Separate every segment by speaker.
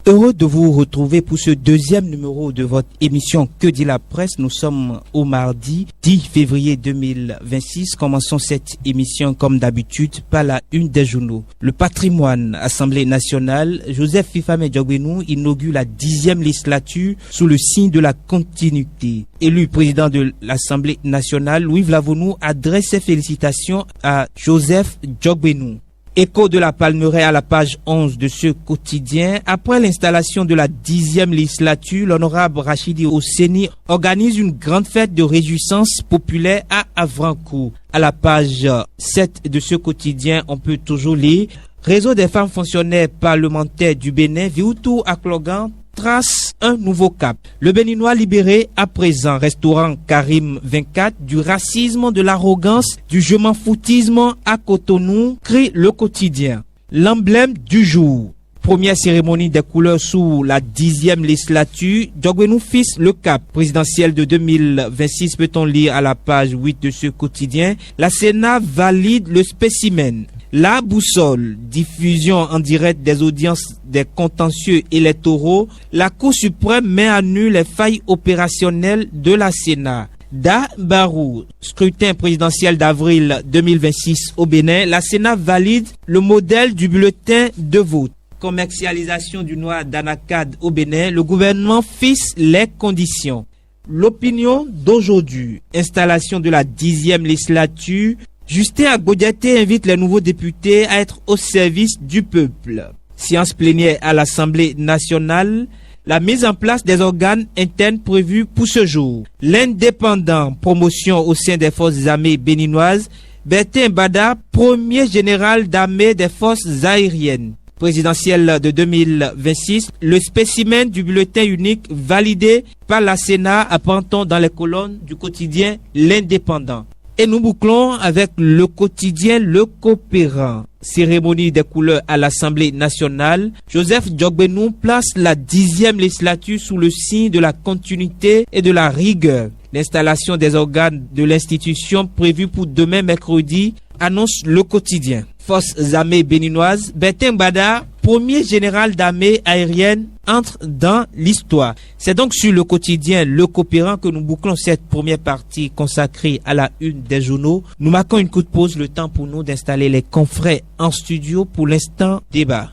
Speaker 1: Heureux de vous retrouver pour ce deuxième numéro de votre émission Que dit la presse. Nous sommes au mardi 10 février 2026. Commençons cette émission comme d'habitude par la une des journaux. Le patrimoine, Assemblée nationale, Joseph Fifame Djogbenou inaugure la 10e législature sous le signe de la continuité. Élu président de l'Assemblée nationale, Louis Vlavonou adresse ses félicitations à Joseph Djogbenou. Écho de la Palmeraie à la page 11 de ce quotidien. Après l'installation de la 10e législature, l'honorable Rachidi Oseni organise une grande fête de réjouissance populaire à Avrancourt. À la page 7 de ce quotidien, on peut toujours lire Réseau des femmes fonctionnaires parlementaires du Bénin, Vioutou Aklogan, trace un nouveau cap. Le Béninois libéré à présent, restaurant Karim 24, du racisme, de l'arrogance, du je m'en foutisme à Cotonou, crie le quotidien. L'emblème du jour. Première cérémonie des couleurs sous la 10e législature, Djogbenou fixe le cap présidentiel de 2026, peut-on lire à la page 8 de ce quotidien. La Sénat valide le spécimen. La boussole, diffusion en direct des audiences des contentieux électoraux, la Cour suprême met à nu les failles opérationnelles de la Sénat. Da Barou, scrutin présidentiel d'avril 2026 au Bénin, la Sénat valide le modèle du bulletin de vote. Commercialisation du noir d'Anacad au Bénin, le gouvernement fixe les conditions. L'opinion d'aujourd'hui, installation de la 10e législature, Justin Agbodiaté invite les nouveaux députés à être au service du peuple. Séance plénière à l'Assemblée nationale, la mise en place des organes internes prévus pour ce jour. L'indépendant, promotion au sein des forces armées béninoises, Bertin Bada, premier général d'armée des forces aériennes. Présidentielle de 2026, le spécimen du bulletin unique validé par la Sénat apparaît dans les colonnes du quotidien L'Indépendant. Et nous bouclons avec le quotidien Le Coopérant. Cérémonie des couleurs à l'Assemblée nationale. Joseph Djogbenou place la 10e législature sous le signe de la continuité et de la rigueur. L'installation des organes de l'institution prévue pour demain mercredi annonce le quotidien. Forces armées béninoises, Bertin Bada, premier général d'armée aérienne, entre dans l'histoire. C'est donc sur le quotidien Le Coopérant que nous bouclons cette première partie consacrée à la une des journaux. Nous marquons une courte pause, le temps pour nous d'installer les confrères en studio pour l'instant débat.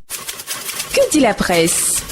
Speaker 2: Que dit la presse?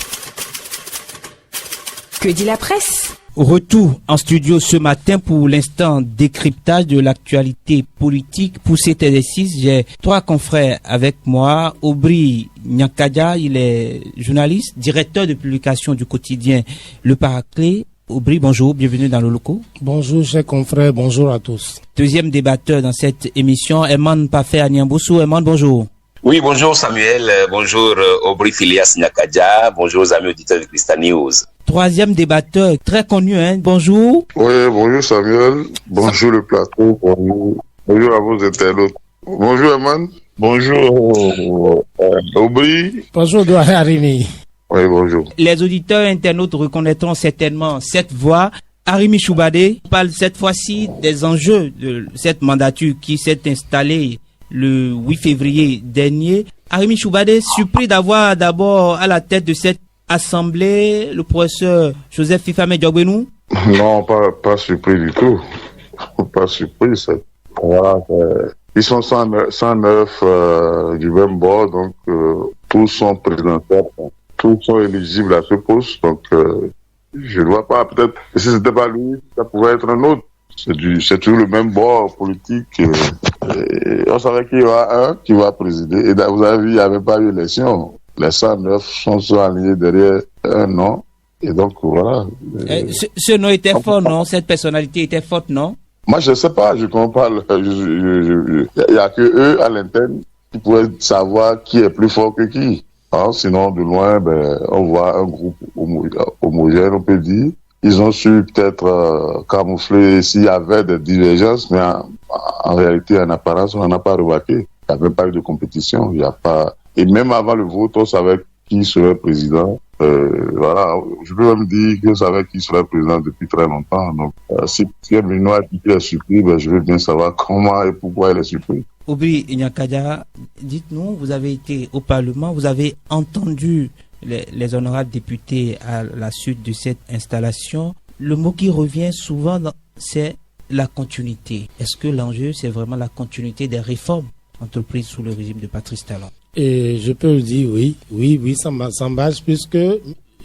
Speaker 2: Que dit la presse?
Speaker 1: Retour en studio ce matin pour l'instant décryptage de l'actualité politique. Pour cet exercice, j'ai trois confrères avec moi. Aubry Nyankadja, il est journaliste, directeur de publication du quotidien Le Paraclet. Aubry, bonjour, bienvenue dans le locaux.
Speaker 3: Bonjour chers confrères, bonjour à tous.
Speaker 1: Deuxième débatteur dans cette émission, Eman Pafé Anyamboussou. Eman, bonjour.
Speaker 4: Oui, bonjour Samuel, bonjour Aubry Filias Nyakadja, bonjour aux amis auditeurs de Crystal News.
Speaker 1: Troisième débatteur, très connu, hein. Bonjour.
Speaker 5: Oui, bonjour Samuel, bonjour le plateau, bonjour à vos internautes. Bonjour Eman, bonjour Aubry.
Speaker 3: Bonjour Douare Arimi.
Speaker 5: Oui, bonjour.
Speaker 1: Les auditeurs internautes reconnaîtront certainement cette voix. Arimi Choubadé parle cette fois-ci des enjeux de cette mandature qui s'est installée le 8 février dernier. Arimi Choubadé, surpris d'avoir d'abord à la tête de cette assemblée le professeur Joseph Fifame Djogbenou?
Speaker 5: Non, pas surpris du tout. Pas surpris. Voilà, ils sont 109 du même bord, donc tous sont présidentiels, tous sont éligibles à ce poste. Donc je ne vois pas, peut-être, si c'était pas lui, ça pourrait être un autre. C'est toujours le même bord politique. On savait qu'il y aura un qui va présider. Et vous avez vu, il n'y avait pas eu élection. Les 109 sont alignés derrière un nom. Et donc, voilà.
Speaker 1: Ce nom était fort, non? Cette personnalité était forte, non?
Speaker 5: Moi, je ne sais pas. Je comprends pas. Il n'y a que eux, à l'interne, qui pourraient savoir qui est plus fort que qui. Hein? Sinon, de loin, on voit un groupe homogène, on peut dire. Ils ont su peut-être camoufler s'il y avait des divergences, mais en réalité, en apparence, on n'en a pas remarqué. Il n'y avait pas eu de compétition. Il n'y a pas. Et même avant le vote, on savait qui serait président. Voilà, je peux même dire que je savais qui serait président depuis très longtemps. Donc, si Pierre Benoît est surpris, je veux bien savoir comment et pourquoi il est surpris.
Speaker 1: Aubry Nyankadja, dites-nous, vous avez été au Parlement, vous avez entendu les honorables députés à la suite de cette installation. Le mot qui revient souvent, c'est la continuité. Est-ce que l'enjeu, c'est vraiment la continuité des réformes entreprises sous le régime de Patrice Talon?
Speaker 3: Et je peux dire oui, ça marche puisque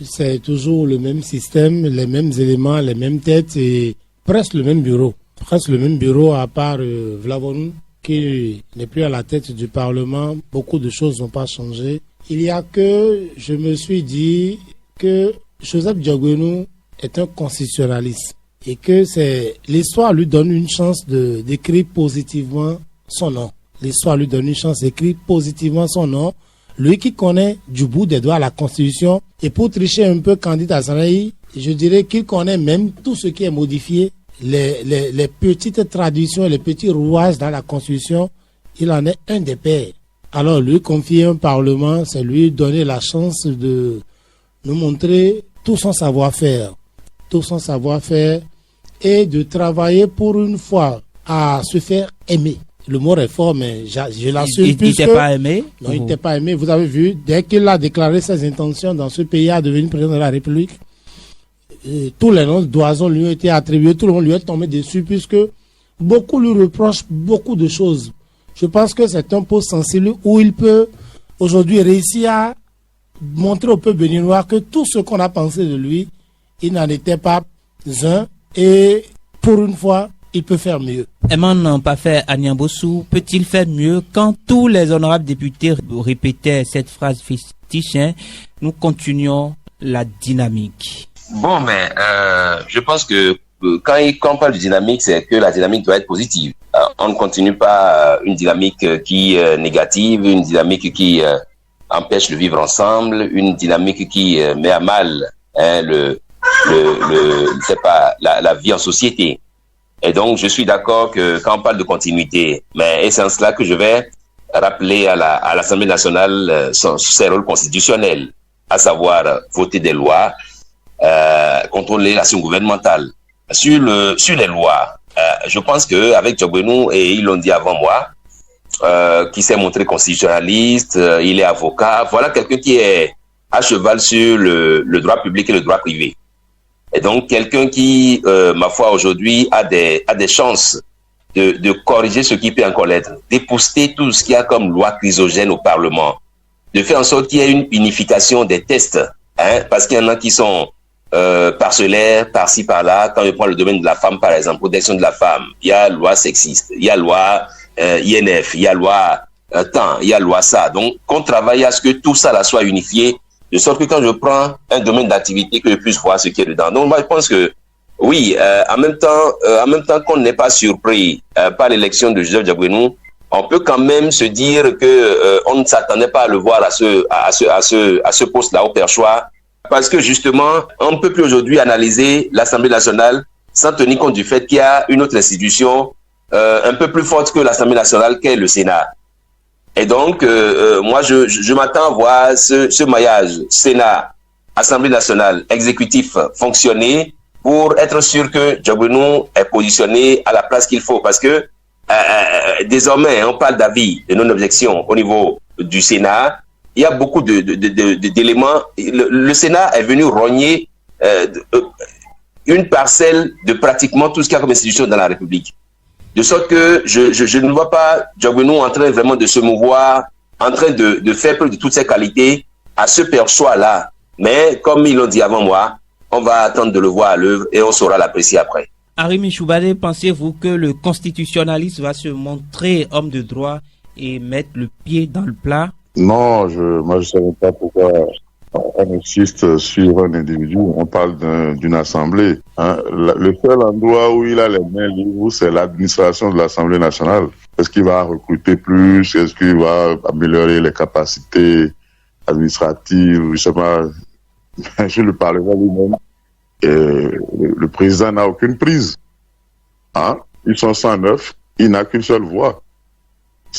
Speaker 3: c'est toujours le même système, les mêmes éléments, les mêmes têtes et presque le même bureau. Presque le même bureau à part Vlavon qui n'est plus à la tête du Parlement. Beaucoup de choses n'ont pas changé. Il y a que, je me suis dit que Joseph Diogbenou est un constitutionnaliste et que l'histoire lui donne une chance d'écrire positivement son nom. L'histoire lui donne une chance d'écrire positivement son nom. Lui qui connaît du bout des doigts la Constitution, et pour tricher un peu Candidat Azanaï, je dirais qu'il connaît même tout ce qui est modifié, les petites traditions, les petits rouages dans la Constitution, il en est un des pères. Alors lui confier un Parlement, c'est lui donner la chance de nous montrer tout son savoir-faire et de travailler pour une fois à se faire aimer. Le mot réforme, mais je l'assume.
Speaker 1: Il n'était pas aimé?
Speaker 3: Non, il n'était pas aimé. Vous avez vu, dès qu'il a déclaré ses intentions dans ce pays à devenir président de la République, tous les noms d'oiseaux lui ont été attribués, tout le monde lui est tombé dessus, puisque beaucoup lui reprochent beaucoup de choses. Je pense que c'est un poste sensible où il peut aujourd'hui réussir à montrer au peuple béninois que tout ce qu'on a pensé de lui, il n'en était pas un, et pour une fois, il peut faire mieux.
Speaker 1: Eman Pafé Agnambossou peut-il faire mieux quand tous les honorables députés répétaient cette phrase fétiche, nous continuons la dynamique?
Speaker 4: Bon, mais je pense que quand on parle de dynamique, c'est que la dynamique doit être positive. On ne continue pas une dynamique qui est négative, une dynamique qui empêche de vivre ensemble, une dynamique qui met à mal la vie en société. Et donc, je suis d'accord que quand on parle de continuité, mais c'est en cela que je vais rappeler à l'Assemblée nationale ses rôles constitutionnels, à savoir voter des lois, contrôler l'action gouvernementale. Sur les lois, je pense que avec Diogbenou, et ils l'ont dit avant moi, qui s'est montré constitutionnaliste, il est avocat, voilà quelqu'un qui est à cheval sur le droit public et le droit privé. Et donc, quelqu'un qui, ma foi, aujourd'hui, a des chances de corriger ce qui peut encore l'être, d'épousseter tout ce qu'il y a comme loi chrysogène au Parlement, de faire en sorte qu'il y ait une unification des tests, parce qu'il y en a qui sont parcellaires, par-ci, par-là. Quand je prends le domaine de la femme, par exemple, protection de la femme, il y a loi sexiste, il y a loi INF, il y a loi temps, il y a loi ça. Donc, qu'on travaille à ce que tout ça là soit unifié, de sorte que quand je prends un domaine d'activité, que je puisse voir ce qui est dedans. Donc, moi, je pense que, oui, en même temps qu'on n'est pas surpris par l'élection de Joseph Diogbenou, on peut quand même se dire que on ne s'attendait pas à le voir à ce poste-là au perchoir, parce que justement, on ne peut plus aujourd'hui analyser l'Assemblée nationale sans tenir compte du fait qu'il y a une autre institution un peu plus forte que l'Assemblée nationale, qu'est le Sénat. Et donc, moi, je m'attends à voir ce maillage Sénat, Assemblée nationale, exécutif fonctionner pour être sûr que Diogbenou est positionné à la place qu'il faut. Parce que désormais, on parle d'avis, de non-objection au niveau du Sénat. Il y a beaucoup d'éléments. Le Sénat est venu rogner une parcelle de pratiquement tout ce qu'il y a comme institution dans la République. De sorte que je ne vois pas Diogbenou en train vraiment de se mouvoir, en train de faire preuve de toutes ses qualités à ce perchoir-là. Mais comme ils l'ont dit avant moi, on va attendre de le voir à l'œuvre et on saura l'apprécier après.
Speaker 1: Arimi Choubade, pensez-vous que le constitutionnaliste va se montrer homme de droit et mettre le pied dans le plat?
Speaker 5: Non, moi je ne savais pas pourquoi on insiste sur un individu. On parle d'une assemblée. Le seul endroit où il a les mains libres, c'est l'administration de l'Assemblée nationale. Est-ce qu'il va recruter plus? Est-ce qu'il va améliorer les capacités administratives? Je sais pas. Je le parlerai lui-même. Le président n'a aucune prise. Ils sont 109. Il n'a qu'une seule voix.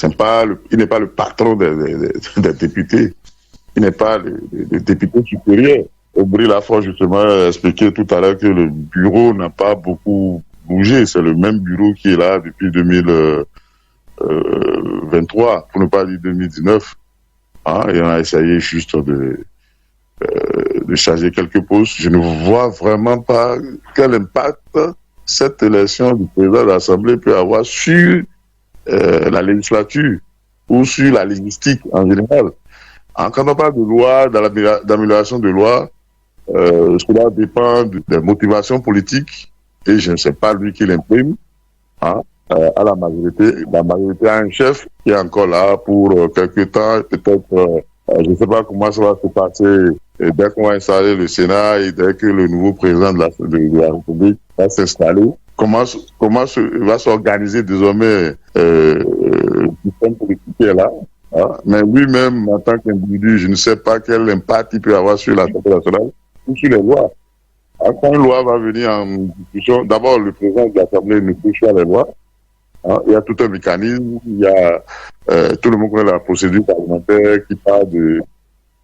Speaker 5: Il n'est pas le patron des députés. Il n'est pas le député supérieur. Aubry Lafort, justement, a expliqué tout à l'heure que le bureau n'a pas beaucoup bougé. C'est le même bureau qui est là depuis 2023, pour ne pas dire 2019. Et on a essayé juste de changer quelques postes. Je ne vois vraiment pas quel impact cette élection du président de l'Assemblée peut avoir sur la législature ou sur la légistique en général. Quand on parle de loi, d'amélioration de loi, cela dépend des motivations politiques et je ne sais pas lui qui l'imprime à la majorité. La majorité a un chef qui est encore là pour quelques temps, peut-être, je ne sais pas comment ça va se passer dès qu'on va installer le Sénat et dès que le nouveau président de la République va s'installer. Comment va s'organiser désormais le système politique qui est là. Mais lui-même, en tant qu'individu, je ne sais pas quel impact il peut avoir sur l'Assemblée nationale ou sur les lois. Quand une loi va venir en discussion, d'abord le président de l'Assemblée ne touche pas les lois. Il y a tout un mécanisme, il y a tout le monde connaît la procédure parlementaire qui parle de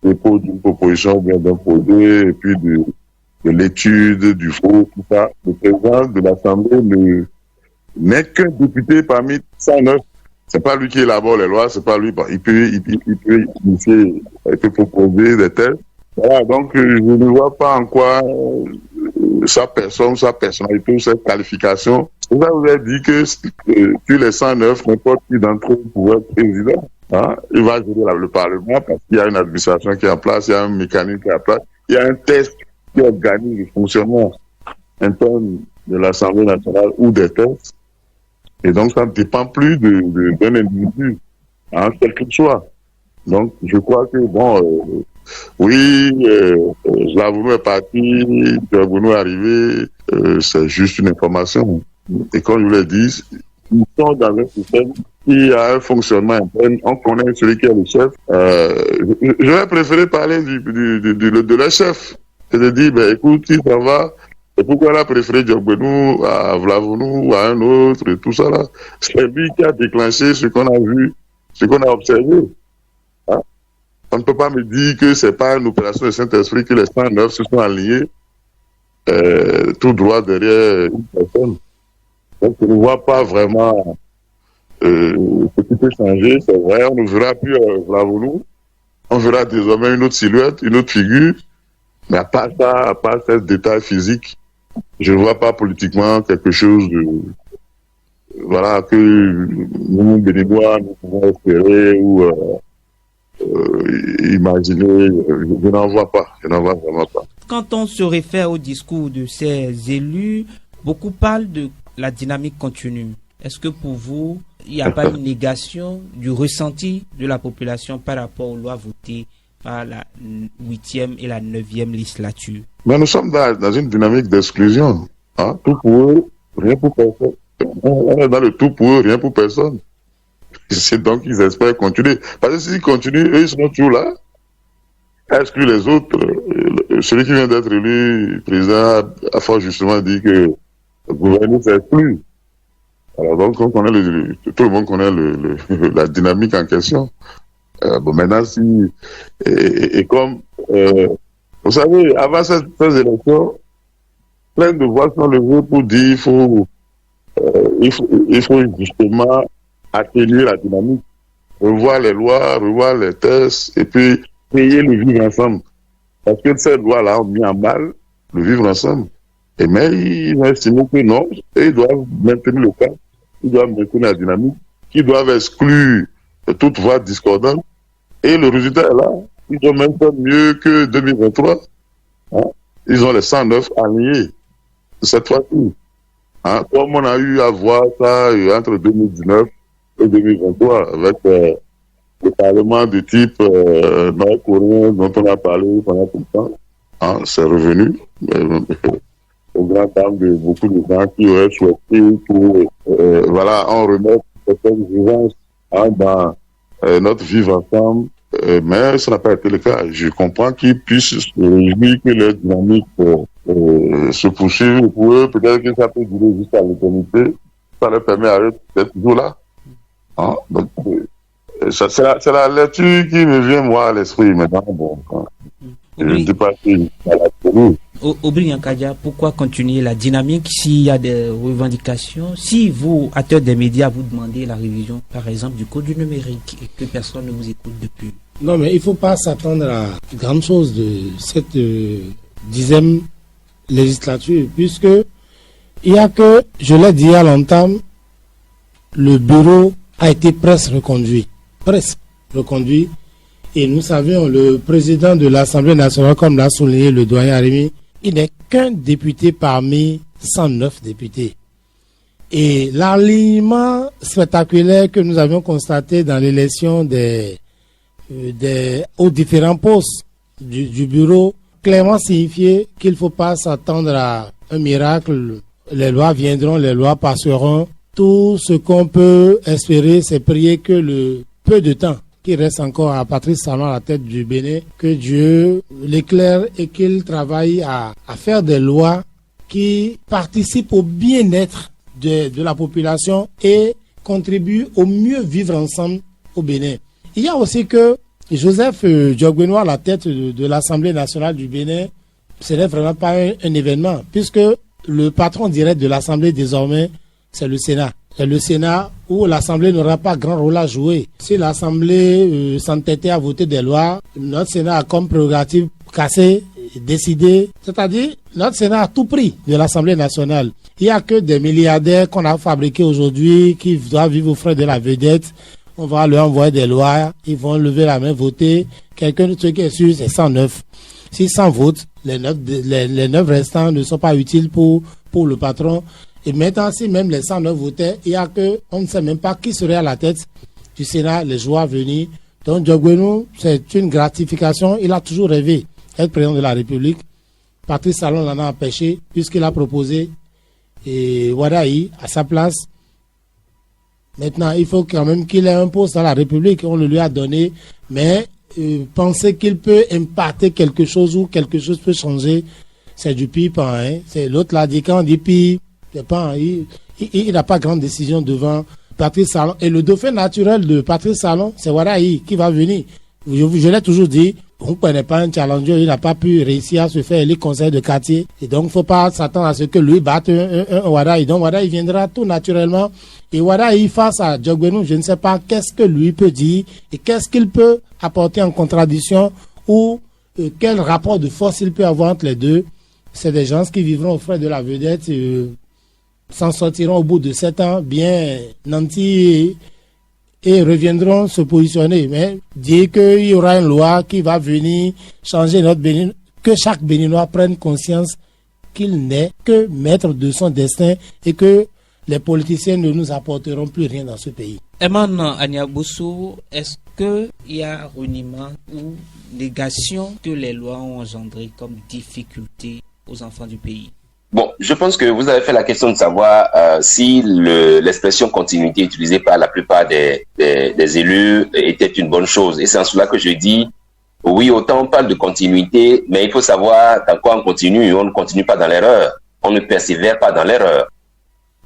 Speaker 5: dépôt d'une proposition ou bien d'un projet, et puis de l'étude, du faux, tout ça. Le président de l'Assemblée n'est qu'un député parmi 109. C'est pas lui qui élabore les lois, c'est pas lui. Il peut initier, il peut proposer des thèses. Voilà, donc je ne vois pas en quoi sa personne, sa personnalité ou sa qualification. Vous avez dit que sur les 109, n'importe qui d'entre eux pourrait être président. Il va gérer le Parlement parce qu'il y a une administration qui est en place, il y a un mécanisme qui est en place, il y a un test qui organise le fonctionnement interne de l'Assemblée nationale ou des tests. Et donc, ça ne dépend plus d'un individu, quel qu'il soit. Donc, je crois que, oui, Zlavounou est parti, Zlavounou est arrivé, c'est juste une information. Et comme je vous l'ai dit, nous sommes dans un système qui a un fonctionnement interne, on connaît celui qui est le chef. Je vais préférer parler de leur chef. C'est-à-dire, écoute, si ça va, et pourquoi elle a préféré Diogbenou à Vlavounou ou à un autre et tout ça là? C'est lui qui a déclenché ce qu'on a vu, ce qu'on a observé. On ne peut pas me dire que c'est pas une opération de Saint-Esprit que les 109 se sont alignés tout droit derrière une personne. Donc je ne vois pas vraiment ce qui peut changer. C'est vrai, on ne verra plus Vlavounou. On verra désormais une autre silhouette, une autre figure. Mais à part ça, à part ce détail physique, je ne vois pas politiquement quelque chose que nous, Béninois, nous pouvons espérer ou imaginer. Je n'en vois pas. Je n'en vois vraiment pas.
Speaker 1: Quand on se réfère au discours de ces élus, beaucoup parlent de la dynamique continue. Est-ce que pour vous, il n'y a pas une négation du ressenti de la population par rapport aux lois votées par la 8e et la 9e législature?
Speaker 5: Mais nous sommes dans une dynamique d'exclusion. Tout pour eux, rien pour personne. On est dans le tout pour eux, rien pour personne. C'est donc qu'ils espèrent continuer. Parce que s'ils continuent, eux, ils seront toujours là. Exclure les autres. Celui qui vient d'être élu président a fort justement dit que le gouvernement s'exclut. Alors donc, tout le monde connaît la dynamique en question. Maintenant, et comme, vous savez, avant ces élections, plein de voix sont levées pour dire il faut justement atténuer la dynamique, revoir les lois, revoir les tests, et puis payer le vivre ensemble. Parce que ces lois-là ont mis en mal le vivre ensemble. Mais ils ont estimé que non, et ils doivent maintenir le cas, ils doivent maintenir la dynamique, qu'ils doivent exclure toute voix discordante. Et le résultat est là. Ils ont même fait mieux que 2023. Ils ont les 109 alignés cette fois-ci. Comme on a eu à voir ça entre 2019 et 2023 avec le Parlement de type nord-coréen dont on a parlé pendant tout le temps. C'est revenu. Au grand dam de beaucoup de gens qui auraient souhaité on remette certaines violences dans notre vivre ensemble, mais ça n'a pas été le cas. Je comprends qu'ils puissent se réjouir que leur dynamique se poursuive pour eux. Peut-être que ça peut durer jusqu'à l'éternité. Ça leur permet à eux d'être toujours là. Donc, c'est la lecture qui me vient, moi, à l'esprit maintenant. Je ne dis pas que c'est la télé.
Speaker 1: Aubry Nyankadia, pourquoi continuer la dynamique s'il y a des revendications? Si vous, acteurs des médias, vous demandez la révision, par exemple, du code du numérique et que personne ne vous écoute depuis
Speaker 3: Non, mais il ne faut pas s'attendre à grande chose de cette 10e législature, puisque il y a que, je l'ai dit il y a longtemps, le bureau a été presque reconduit. Et nous savions, le président de l'Assemblée nationale, comme l'a souligné le doyen Arimi, il n'est qu'un député parmi 109 députés. Et l'alignement spectaculaire que nous avions constaté dans l'élection aux différents postes du bureau, clairement signifiait qu'il ne faut pas s'attendre à un miracle. Les lois viendront, les lois passeront. Tout ce qu'on peut espérer, c'est prier que le peu de temps qui reste encore à Patrice Talon à la tête du Bénin, que Dieu l'éclaire et qu'il travaille à faire des lois qui participent au bien-être de la population et contribuent au mieux vivre ensemble au Bénin. Il y a aussi que Joseph Diogbenou à la tête de l'Assemblée nationale du Bénin, ce n'est vraiment pas un événement, puisque le patron direct de l'Assemblée désormais, c'est le Sénat. C'est le Sénat où l'Assemblée n'aura pas grand rôle à jouer. Si l'Assemblée s'entêtait à voter des lois, notre Sénat a comme prérogative cassé, décidé. C'est-à-dire, notre Sénat a tout pris de l'Assemblée nationale. Il n'y a que des milliardaires qu'on a fabriqués aujourd'hui qui doivent vivre aux frais de la vedette. On va leur envoyer des lois, ils vont lever la main, voter. Quelqu'un de ceux qui est sûr, c'est 109. Si 100 votent, les 9 restants ne sont pas utiles pour le patron. Et maintenant, si même les 109 votaient, il y a que, on ne sait même pas qui serait à la tête du Sénat, les jours à venir. Donc, Diogbenou, c'est une gratification. Il a toujours rêvé d'être président de la République. Patrice Talon l'en a empêché, puisqu'il a proposé Wadaï à sa place. Maintenant, il faut quand même qu'il ait un poste dans la République. On le lui a donné. Mais penser qu'il peut impacter quelque chose ou quelque chose peut changer, c'est du pipe. Hein. C'est l'autre l'a dit, quand on dit pipe, il n'a pas grande décision devant Patrice Talon. Et le dauphin naturel de Patrice Talon, c'est Wadaï qui va venir. Je l'ai toujours dit, on ne connaît pas un challenger, il n'a pas pu réussir à se faire les conseils de quartier. Et donc, il ne faut pas s'attendre à ce que lui batte un Wadaï. Donc, Wadaï viendra tout naturellement. Et Wadaï, face à Diogbenou, je ne sais pas qu'est-ce que lui peut dire et qu'est-ce qu'il peut apporter en contradiction ou quel rapport de force il peut avoir entre les deux. C'est des gens qui vivront aux frais de la vedette, s'en sortiront au bout de 7 ans bien nantis et reviendront se positionner. Mais dire qu'il y aura une loi qui va venir changer notre Bénin, que chaque Béninois prenne conscience qu'il n'est que maître de son destin et que les politiciens ne nous apporteront plus rien dans ce pays.
Speaker 1: Eman Aniaboussou, est-ce qu'il y a reniement ou négation que les lois ont engendré comme difficulté aux enfants du pays?
Speaker 4: Bon, je pense que vous avez fait la question de savoir si l'expression continuité utilisée par la plupart des élus était une bonne chose. Et c'est en cela que je dis, oui, autant on parle de continuité, mais il faut savoir dans quoi on continue. On ne continue pas dans l'erreur. On ne persévère pas dans l'erreur.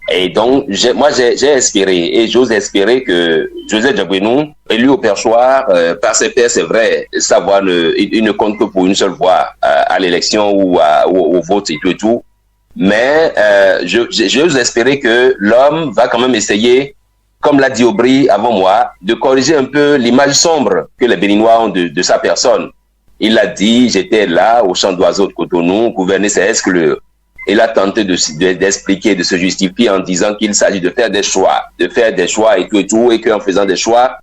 Speaker 4: Et donc, j'ai espéré, et j'ose espérer que Joseph Diogbenou, élu au perchoir, par ses pairs, c'est vrai, sa voix il ne compte que pour une seule voix à l'élection ou au vote et tout. Mais j'ose espérer que l'homme va quand même essayer, comme l'a dit Aubry avant moi, de corriger un peu l'image sombre que les Béninois ont de sa personne. Il a dit, j'étais là au champ d'oiseaux de Cotonou, gouverner c'est exclure. Il a tenté d'expliquer, de se justifier en disant qu'il s'agit de faire des choix et tout, et qu'en faisant des choix,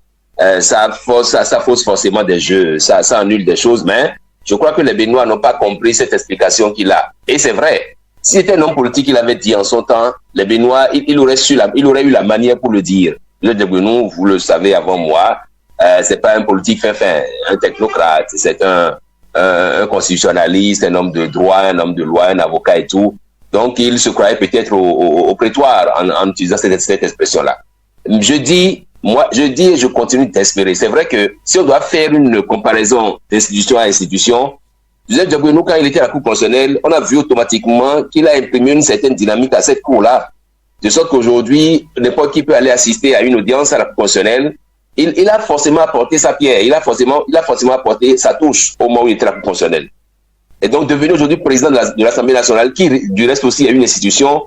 Speaker 4: ça fausse forcément des jeux, ça annule des choses. Mais je crois que les Béninois n'ont pas compris cette explication qu'il a. Et c'est vrai. Si c'était un homme politique, il avait dit en son temps, les Béninois, il aurait eu la manière pour le dire. Le Diogbenou, vous le savez avant moi, c'est pas un politique fin, un technocrate, c'est un constitutionnaliste, un homme de droit, un homme de loi, un avocat et tout. Donc, il se croyait peut-être au prétoire en utilisant cette expression-là. Je dis et je continue d'espérer. C'est vrai que si on doit faire une comparaison d'institution à institution, Joseph Diogbenou, quand il était à la Cour constitutionnelle, on a vu automatiquement qu'il a imprimé une certaine dynamique à cette cour-là. De sorte qu'aujourd'hui, n'importe qui peut aller assister à une audience à la Cour constitutionnelle. Il a forcément apporté sa pierre, il a forcément apporté sa touche au moment où il était à la Cour constitutionnelle. Et donc, devenu aujourd'hui président de l'Assemblée nationale, qui du reste aussi est une institution,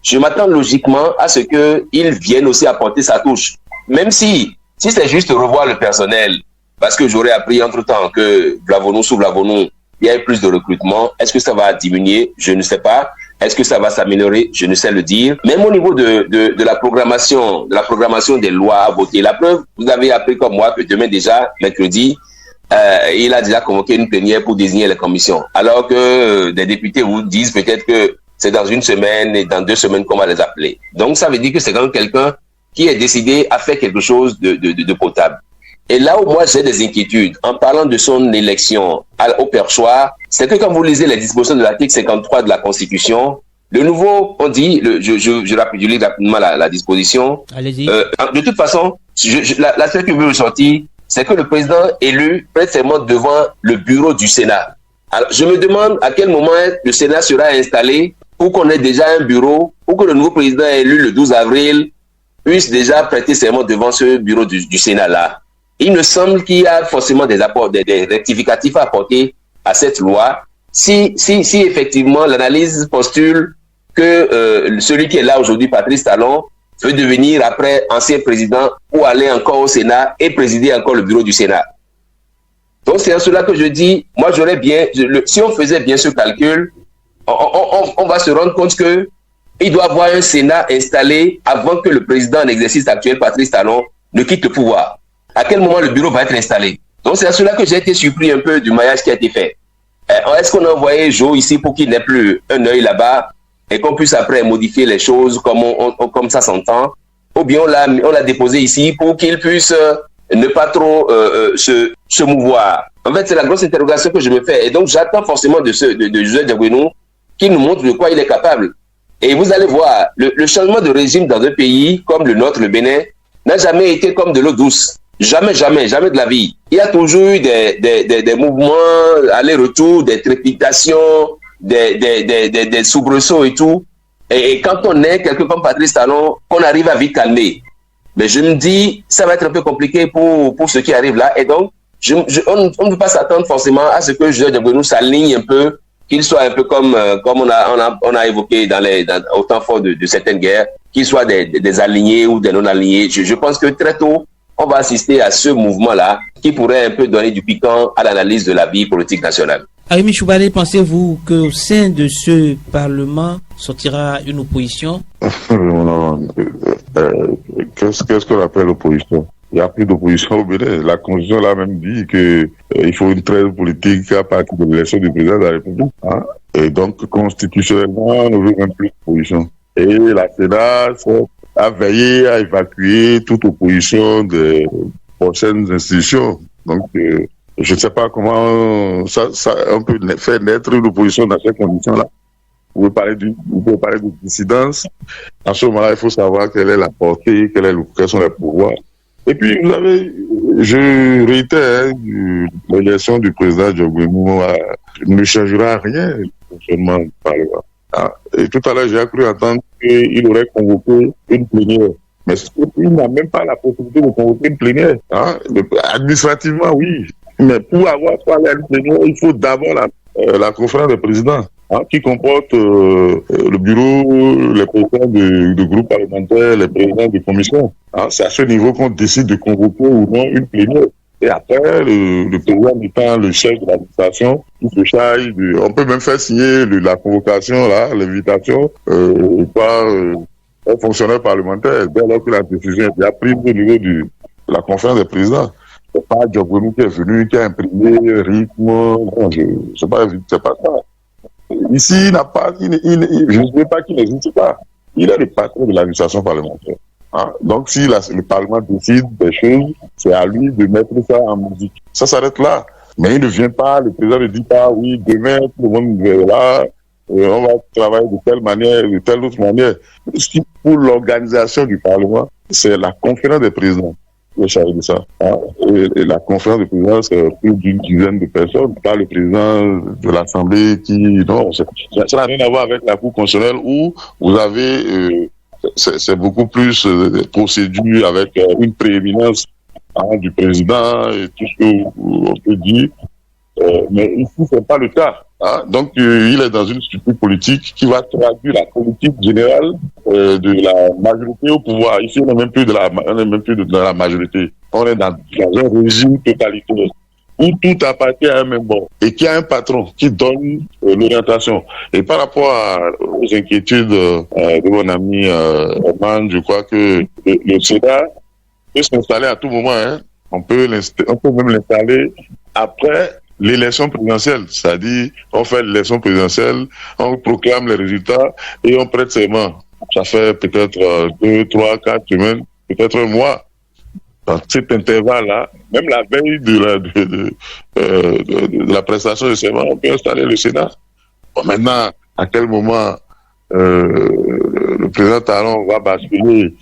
Speaker 4: je m'attends logiquement à ce qu'il vienne aussi apporter sa touche. Même si c'est juste revoir le personnel, parce que j'aurais appris entre-temps que sous Blavonu, il y a eu plus de recrutement. Est-ce que ça va diminuer? Je ne sais pas. Est-ce que ça va s'améliorer? Je ne sais le dire. Même au niveau de la programmation des lois à voter. La preuve, vous avez appris comme moi que demain déjà, mercredi, il a déjà convoqué une plénière pour désigner les commissions. Alors que des députés vous disent peut-être que c'est dans une semaine et dans 2 semaines qu'on va les appeler. Donc ça veut dire que c'est quand même quelqu'un qui est décidé à faire quelque chose de potable. Et là où moi j'ai des inquiétudes, en parlant de son élection au perchoir, c'est que quand vous lisez les dispositions de l'article 53 de la Constitution, le nouveau, on dit, je lis rapidement la disposition.
Speaker 1: Allez-y.
Speaker 4: De toute façon, l'aspect que je veux ressortir, c'est que le président élu prête serment devant le bureau du Sénat. Alors, je me demande à quel moment le Sénat sera installé pour qu'on ait déjà un bureau, pour que le nouveau président élu le 12 avril puisse déjà prêter serment devant ce bureau du Sénat-là. Il me semble qu'il y a forcément des rectificatifs à apporter à cette loi. Si effectivement l'analyse postule que celui qui est là aujourd'hui, Patrice Talon, veut devenir après ancien président ou aller encore au Sénat et présider encore le bureau du Sénat. Donc c'est en cela que je dis, moi j'aurais bien, si on faisait bien ce calcul, on va se rendre compte que il doit y avoir un Sénat installé avant que le président en exercice actuel, Patrice Talon, ne quitte le pouvoir. À quel moment le bureau va être installé? Donc c'est à cela que j'ai été surpris un peu du maillage qui a été fait. Est-ce qu'on a envoyé Joe ici pour qu'il n'ait plus un œil là-bas et qu'on puisse après modifier les choses comme ça s'entend? Ou bien on l'a déposé ici pour qu'il puisse ne pas trop se mouvoir? En fait, c'est la grosse interrogation que je me fais. Et donc j'attends forcément de Joseph Diagueno qu'il nous montre de quoi il est capable. Et vous allez voir, le changement de régime dans un pays comme le nôtre, le Bénin, n'a jamais été comme de l'eau douce. Jamais de la vie. Il y a toujours eu des mouvements, aller-retour, des trépidations, des soubresauts et tout. Et quand on est quelqu'un comme Patrice Talon, on arrive à vite calmer. Mais je me dis, ça va être un peu compliqué pour ce qui arrive là. Et donc, on ne peut pas s'attendre forcément à ce que Joseph Diagueno s'aligne un peu, qu'il soit un peu comme on a évoqué au temps fort de certaines guerres, qu'il soit des alignés ou des non-alignés. Je pense que très tôt, on va assister à ce mouvement-là qui pourrait un peu donner du piquant à l'analyse de la vie politique nationale.
Speaker 1: Arémi Choubalé, pensez-vous qu'au sein de ce Parlement sortira une opposition?
Speaker 5: Qu'est-ce qu'on appelle l'opposition? Il n'y a plus d'opposition au Bénin. La Constitution l'a même dit qu'il faut une trêve politique à partir de l'élection du président de la République. Hein? Et donc, constitutionnellement, on ne veut même plus d'opposition. Et la Sénat a veillé à évacuer toute opposition des prochaines institutions. Donc, je ne sais pas comment on peut faire naître une opposition dans ces conditions-là. Vous pouvez parler de dissidence. À ce moment-là, il faut savoir quelle est la portée, quels sont les pouvoirs. Et puis, je réitère, l'élection du président Diagueno ne changera rien au fonctionnement du Parlement. Et tout à l'heure, j'ai cru entendre qu'il aurait convoqué une plénière. Mais il n'a même pas la possibilité de convoquer une plénière. Administrativement, oui. Mais pour avoir une plénière, il faut d'abord la conférence des présidents, qui comporte le bureau, les présidents de groupes parlementaires, les présidents de commissions. C'est à ce niveau qu'on décide de convoquer ou non une plénière. Et après, le président étant le chef de l'administration, il se charge on peut même faire signer la convocation, l'invitation, par un fonctionnaire parlementaire, dès lors que la décision est déjà prise au niveau de la conférence des présidents. C'est pas Diagueno qui est venu, qui a imprimé rythme. Non, c'est pas ça. Ici, je ne sais pas qu'il n'existe pas. Il est le patron de l'administration parlementaire. Donc, si le Parlement décide des choses, c'est à lui de mettre ça en musique. Ça s'arrête là. Mais il ne vient pas, le président ne dit pas, oui, demain, tout le monde est là, on va travailler de telle manière, de telle autre manière. Pour l'organisation du Parlement, c'est la conférence des présidents qui est chargée de ça. Et la conférence des présidents, c'est plus d'une dizaine de personnes, pas le président de l'Assemblée qui... Non, ça n'a rien à voir avec la Cour constitutionnelle où vous avez... c'est beaucoup plus procédure avec une prééminence du président et tout ce qu'on peut dire. Mais ici, c'est pas le cas. Hein? Donc, il est dans une structure politique qui va traduire la politique générale de la majorité au pouvoir. Ici, on n'est même plus dans la majorité. On est dans un régime totalitaire où tout appartient à un même bord et qui a un patron qui donne l'orientation. Et par rapport aux inquiétudes de mon ami Oman, je crois que le Sénat peut s'installer à tout moment. Hein. On peut même l'installer après l'élection présidentielle, c'est-à-dire on fait l'élection présidentielle, on proclame les résultats et on prête serment. Ça fait peut-être 2, 3, 4 semaines, peut-être un mois. Dans cet intervalle-là, même la veille de la prestation de serment, on peut installer le Sénat. Bon, maintenant, à quel moment le président Talon va basculer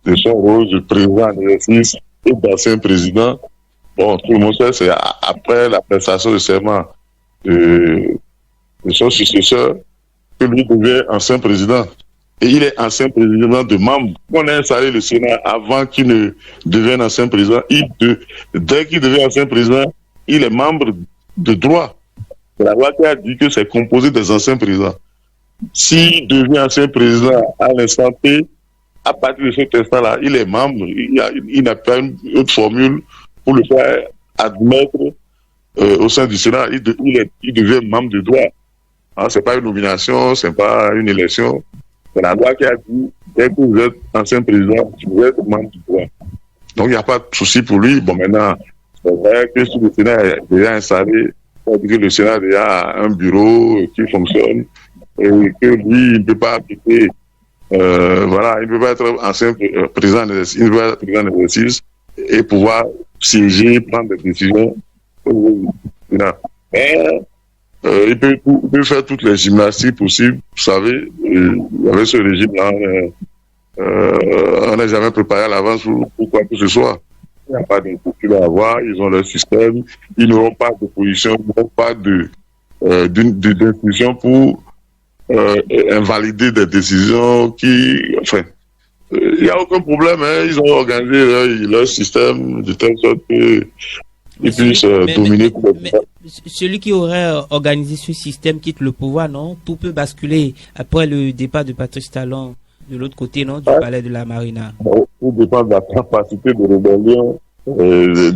Speaker 5: de son rôle de président en exercice et d'ancien président? Bon, tout le monde sait, c'est après la prestation de serment de son successeur que lui devient ancien président. Et il est ancien président de membre. On a installé le Sénat avant qu'il ne devienne ancien président. Dès qu'il devient ancien président, il est membre de droit. C'est la loi qui a dit que c'est composé des anciens présidents. S'il devient ancien président à l'instant T, à partir de cet instant-là, il est membre. Il n'a pas une autre formule pour le faire admettre au sein du Sénat. Il devient membre de droit. Hein, c'est pas une nomination, c'est pas une élection. C'est la loi qui a dit, dès que vous êtes ancien président, vous êtes membre du droit. Donc, il n'y a pas de souci pour lui. Bon, maintenant, c'est vrai que si le Sénat est déjà installé, on dit que le Sénat a déjà un bureau qui fonctionne et que lui, il ne peut pas appliquer, il ne peut pas être ancien président d'exercice et pouvoir siéger, prendre des décisions. Il peut faire toutes les gymnastiques possibles. Vous savez, avec ce régime-là, on n'est jamais préparé à l'avance pour quoi que ce soit. Il n'y a pas d'inquiétude à avoir, ils ont leur système, ils n'auront pas d'opposition, ils n'auront pas d'institution pour invalider des décisions qui... Enfin, il n'y a aucun problème, hein, ils ont organisé leur système de telle sorte que... Ils puissent dominer.
Speaker 1: Mais celui qui aurait organisé ce système quitte le pouvoir, non? Tout peut basculer après le départ de Patrice Talon de l'autre côté, non? Du palais de la Marina.
Speaker 5: Bon, tout dépend de la capacité de rébellion de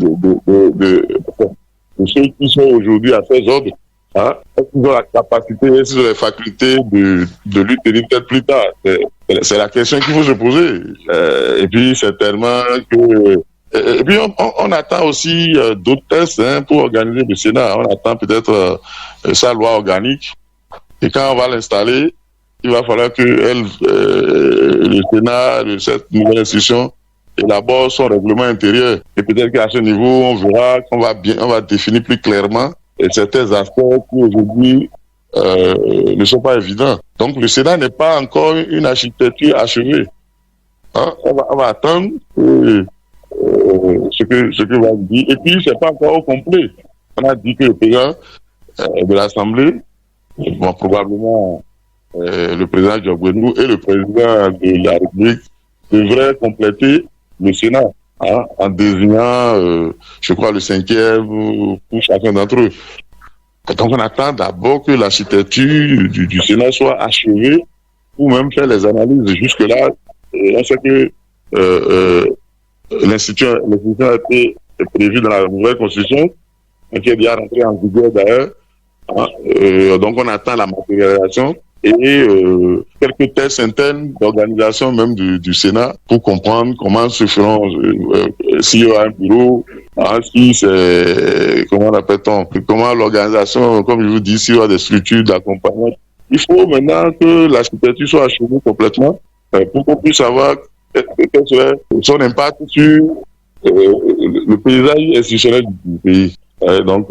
Speaker 5: ceux qui sont aujourd'hui à ces ordres. Hein? Est-ce qu'ils ont la capacité, est-ce qu'ils ont les facultés de lutte peut-être plus tard? C'est la question qu'il faut se poser. Et puis, certainement que... Et puis, on attend aussi d'autres tests pour organiser le Sénat. On attend peut-être sa loi organique. Et quand on va l'installer, il va falloir que le Sénat, cette nouvelle institution, élabore son règlement intérieur. Et peut-être qu'à ce niveau, on verra qu'on va définir plus clairement certains aspects qui aujourd'hui ne sont pas évidents. Donc, le Sénat n'est pas encore une architecture achevée. Hein? On va attendre ce que va dire. Et puis, c'est pas encore au complet. On a dit que le président de l'Assemblée, bon, probablement le président Diogbenou et le président de la République devraient compléter le Sénat, hein, en désignant, je crois, le 5e pour chacun d'entre eux. Donc, on attend d'abord que l'architecture du Sénat soit achevée pour même faire les analyses. Jusque-là, on sait que l'institution a été prévue dans la nouvelle constitution, qui est déjà rentrée en vigueur d'ailleurs. Hein, donc on attend la matérialisation et quelques tests internes d'organisation même du Sénat pour comprendre comment se feront, s'il y aura un bureau, hein, si c'est, comment l'appelle-t-on, comment l'organisation, comme je vous dis, s'il y aura des structures d'accompagnement. Il faut maintenant que l'architecture soit achevée complètement pour qu'on puisse savoir quel serait son impact sur le paysage institutionnel du pays. Donc,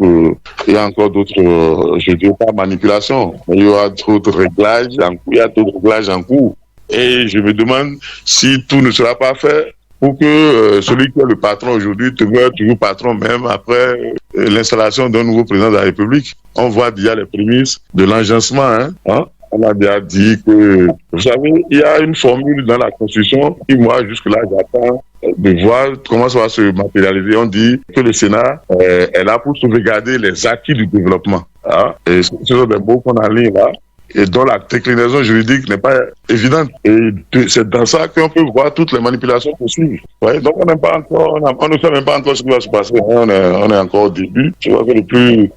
Speaker 5: il y a encore d'autres, je ne dirais pas manipulation, mais il y aura d'autres réglages en cours. Et je me demande si tout ne sera pas fait pour que celui qui est le patron aujourd'hui demeure toujours patron même après l'installation d'un nouveau président de la République. On voit déjà les prémices de l'enjancement, hein. On a déjà dit que, vous savez, il y a une formule dans la Constitution qui, moi, jusque-là, j'attends de voir comment ça va se matérialiser. On dit que le Sénat est là pour sauvegarder les acquis du développement. Hein? Et ce sont des mots qu'on a liés là, et dont la déclinaison juridique n'est pas évidente. Et c'est dans ça qu'on peut voir toutes les manipulations possibles. Ouais, donc on n'est pas encore, on ne sait même pas encore ce qui va se passer. On est encore au début. Je vois que le plus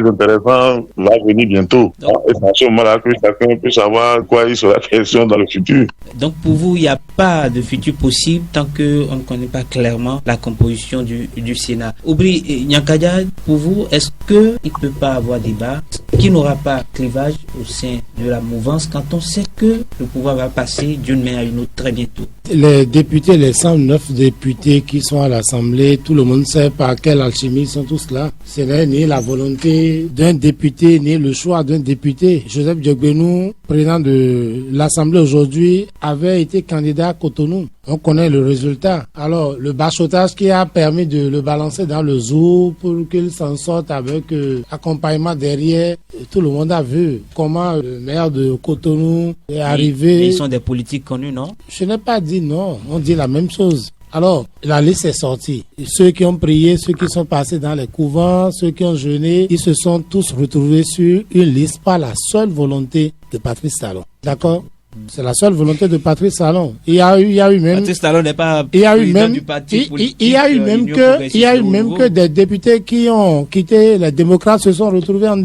Speaker 5: intéressant va venir bientôt. Et c'est à ce moment-là que chacun peut savoir quoi il sera question dans le futur.
Speaker 1: Donc pour vous, il n'y a pas de futur possible tant qu'on ne connaît pas clairement la composition du Sénat. Oubli Nyankadja, pour vous, est-ce qu'il ne peut pas avoir débat, qu'il n'aura pas clivage au sein de la mouvance quand on sait que le pouvoir va passer d'une main à une autre très bientôt?
Speaker 3: Les députés, les 109 députés qui sont à l'Assemblée, tout le monde sait par quelle alchimie ils sont tous là. Ce n'est ni la volonté d'un député, ni le choix d'un député. Joseph Diogbenou, président de l'Assemblée aujourd'hui, avait été candidat à Cotonou. On connaît le résultat. Alors, le bachotage qui a permis de le balancer dans le zoo pour qu'il s'en sorte avec accompagnement derrière, tout le monde a vu comment le maire de Cotonou est arrivé.
Speaker 1: Mais ils sont des politiques connus, non?
Speaker 3: Je n'ai pas dit non, on dit la même chose. Alors, la liste est sortie. Ceux qui ont prié, ceux qui sont passés dans les couvents, ceux qui ont jeûné, ils se sont tous retrouvés sur une liste par la seule volonté de Patrice Talon. D'accord? C'est la seule volonté de Patrice Talon. Il y a eu même.
Speaker 1: Patrice Talon n'est pas du parti politique.
Speaker 3: Il y a eu même que des députés qui ont quitté les démocrates se sont retrouvés en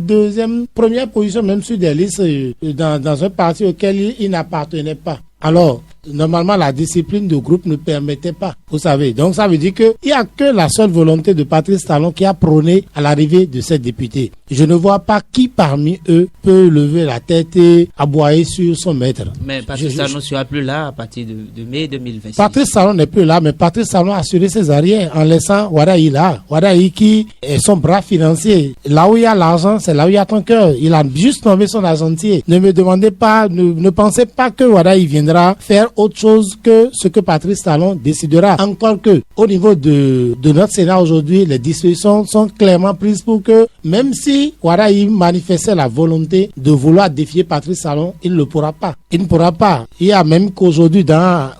Speaker 3: première position, même sur des listes dans un parti auquel ils n'appartenaient pas. Alors, normalement, la discipline de groupe ne permettait pas, vous savez. Donc, ça veut dire qu'il n'y a que la seule volonté de Patrice Talon qui a prôné à l'arrivée de ces députés. Je ne vois pas qui parmi eux peut lever la tête et aboyer sur son maître.
Speaker 1: Mais Patrice Talon ne sera plus là à partir de mai 2026.
Speaker 3: Patrice Talon n'est plus là, mais Patrice Talon a assuré ses arrières en laissant Wadaï là. Wadaï qui est son bras financier. Là où il y a l'argent, c'est là où il y a ton cœur. Il a juste nommé son agentier. Ne me demandez pas, ne pensez pas que Wadaï viendra faire autre chose que ce que Patrice Talon décidera. Encore que, au niveau de notre Sénat aujourd'hui, les dispositions sont clairement prises pour que, même si Wadaï manifestait la volonté de vouloir défier Patrice Talon, il ne le pourra pas. Il ne pourra pas. Il y a même qu'aujourd'hui,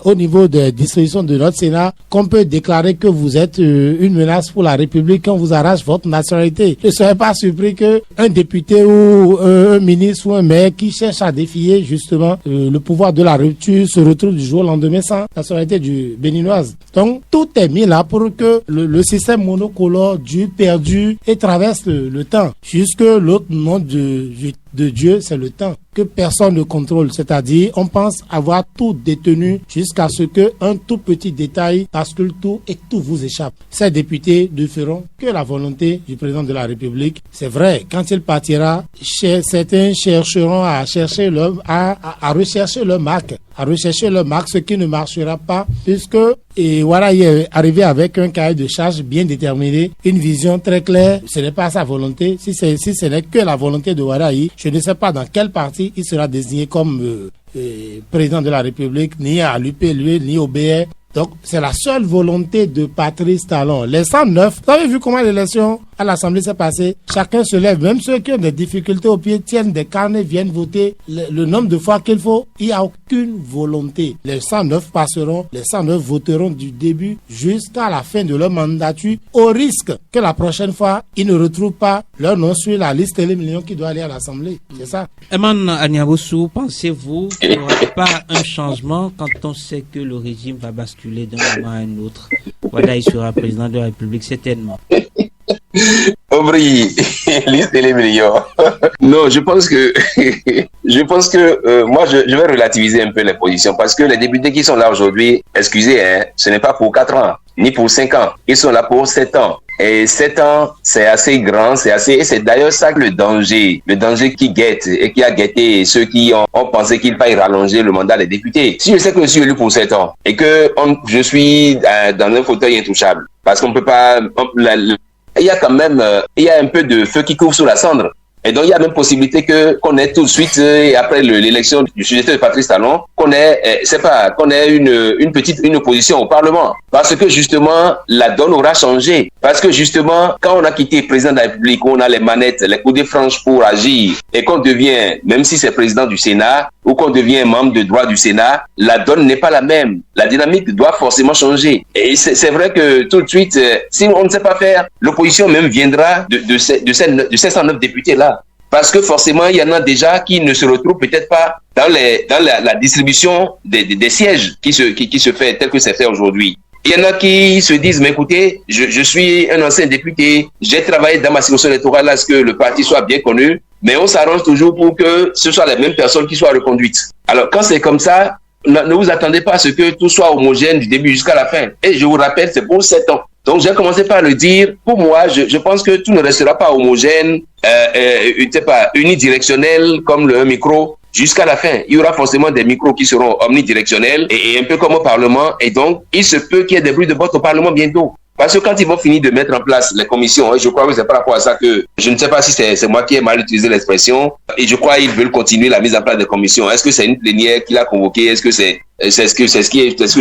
Speaker 3: au niveau des dispositions de notre Sénat, qu'on peut déclarer que vous êtes une menace pour la République quand vous arrache votre nationalité. Je ne serais pas surpris qu'un député ou un ministre ou un maire qui cherche à défier justement le pouvoir de la rupture se retrouve du jour au lendemain sans nationalité du béninoise. Donc, tout est mis là pour que le système monocolore dure, perdure et traverse le temps. Jusque l'autre nom de Dieu, c'est le temps que personne ne contrôle. C'est-à-dire, on pense avoir tout détenu jusqu'à ce qu'un tout petit détail bascule tout et tout vous échappe. Ces députés ne feront que la volonté du président de la République. C'est vrai, quand il partira, certains chercheront à rechercher leur marque. Ce qui ne marchera pas, puisque voilà, il est arrivé avec un cahier de charge bien déterminé, une vision très claire. Ce n'est pas sa volonté. Si ce n'est que la volonté de Wadaï, je ne sais pas dans quel parti il sera désigné comme président de la République, ni à l'UPLUE, ni au BR. Donc, c'est la seule volonté de Patrice Talon. Les 109, vous avez vu comment l'élection à l'Assemblée s'est passée? Chacun se lève, même ceux qui ont des difficultés au pied tiennent des carnets, viennent voter le nombre de fois qu'il faut. Il n'y a aucune volonté. Les 109 passeront, les 109 voteront du début jusqu'à la fin de leur mandature, au risque que la prochaine fois, ils ne retrouvent pas leur nom sur la liste des millions qui doit aller à l'Assemblée. C'est ça.
Speaker 1: Eman Agnabossou, pensez-vous qu'il n'y aura pas un changement quand on sait que le régime va basculer d'un moment à un autre? Voilà, il sera président de la République, certainement.
Speaker 4: Aubry, liste les millions. Non, je pense que moi, je vais relativiser un peu les positions parce que les députés qui sont là aujourd'hui, excusez, ce n'est pas pour 4 ans, ni pour 5 ans. Ils sont là pour 7 ans. Et 7 ans, c'est assez grand, et c'est d'ailleurs ça que le danger qui guette et qui a guetté ceux qui ont pensé qu'il fallait rallonger le mandat des députés. Si je sais que je suis élu pour 7 ans et que je suis dans un fauteuil intouchable, parce qu'on peut pas, il y a un peu de feu qui couvre sous la cendre. Et donc, il y a même possibilité qu'on ait tout de suite, et après l'élection du successeur de Patrice Talon, qu'on ait une opposition au Parlement. Parce que justement, la donne aura changé. Parce que justement, quand on a quitté le président de la République, on a les manettes, les coudées franches pour agir, et qu'on devient, même si c'est président du Sénat, ou qu'on devient membre de droit du Sénat, la donne n'est pas la même. La dynamique doit forcément changer. Et c'est vrai que tout de suite, si on ne sait pas faire, l'opposition même viendra de ces 109 députés-là. Parce que forcément, il y en a déjà qui ne se retrouvent peut-être pas dans la distribution des sièges qui se fait tel que c'est fait aujourd'hui. Il y en a qui se disent, mais écoutez, je suis un ancien député, j'ai travaillé dans ma circonscription électorale à ce que le parti soit bien connu, mais on s'arrange toujours pour que ce soit les mêmes personnes qui soient reconduites. Alors, quand c'est comme ça, ne vous attendez pas à ce que tout soit homogène du début jusqu'à la fin. Et je vous rappelle, c'est pour 7 ans. Donc, j'ai commencé par le dire. Pour moi, je pense que tout ne restera pas homogène, unidirectionnel comme le micro jusqu'à la fin. Il y aura forcément des micros qui seront omnidirectionnels et un peu comme au Parlement. Et donc, il se peut qu'il y ait des bruits de bottes au Parlement bientôt. Parce que quand ils vont finir de mettre en place les commissions, et je crois que c'est par rapport à ça que, je ne sais pas si c'est moi qui ai mal utilisé l'expression, et je crois qu'ils veulent continuer la mise en place des commissions. Est-ce que c'est une plénière qu'il a convoquée? Est-ce que c'est ce que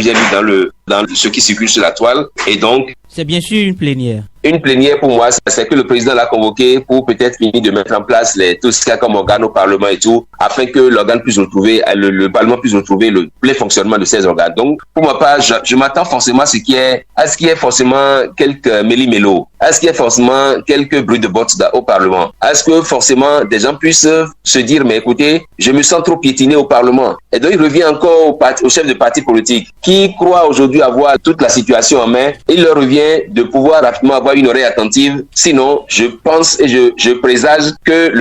Speaker 4: j'ai vu dans ce qui circule sur la toile? Et donc,
Speaker 1: c'est bien sûr une plénière.
Speaker 4: Une plénière, pour moi, c'est que le président l'a convoqué pour peut-être finir de mettre en place tout ce qu'il y a comme organe au Parlement et tout, afin que l'organe puisse retrouver, le Parlement puisse retrouver le plein fonctionnement de ces organes. Donc, pour ma part, je m'attends forcément à ce qu'il y ait forcément quelques méli-mélos, à ce qu'il y ait forcément quelques bruits de bottes au Parlement, à ce que forcément des gens puissent se dire, mais écoutez, je me sens trop piétiné au Parlement. Et donc, il revient encore au chef de parti politique qui croit aujourd'hui avoir toute la situation en main. Il leur revient de pouvoir rapidement avoir une oreille attentive. Sinon, je pense et je présage que